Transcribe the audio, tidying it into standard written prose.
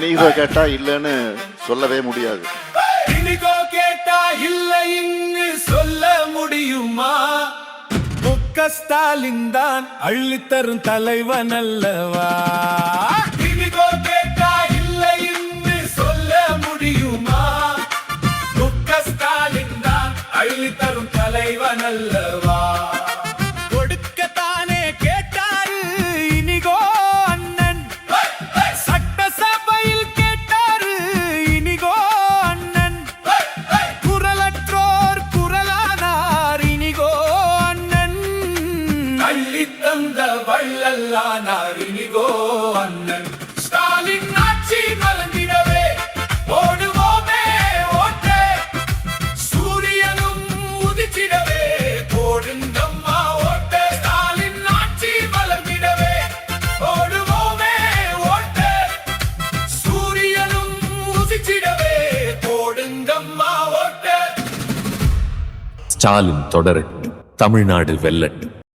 இனிகோ கேட்டா இல்லைன்னு சொல்லவே முடியாது. இனிகோ கேட்டா இல்லைன்னு சொல்ல முடியுமா? ஸ்டாலின் தான் அள்ளித்தரும் தலைவன் அல்லவா? இனிகோ கேட்டா இல்லைன்னு சொல்ல முடியுமா? ஸ்டாலின் தான் அள்ளித்தரும் தலைவன் அல்லவா? கொடுக்கத்தானே கேட்டாரு இனிகோ அண்ணன், சட்டசபையில் கேட்டாரு இனிகோ அண்ணன், குரலற்றோர் குரலானார் இனிகோ அண்ணன், அள்ளித்தந்த வள்ளலானார் இனிகோ அண்ணன். ஸ்டாலின் ஆட்சி மலர்ந்திடவே ஓடுவோமே ஓட்டே, சூரியனும் உதிச்சிடவே போடுங்கம்மா ஓட்டே. ஸ்டாலின் ஆட்சி மலர்ந்திடவே ஓடுவோமே ஓட்டே, சூரியனும் உதிச்சிடவே போடுங்கம்மா ஓட்டே. ஸ்டாலின் தொடரட்டும், தமிழ்நாடு வெல்லட்டும்.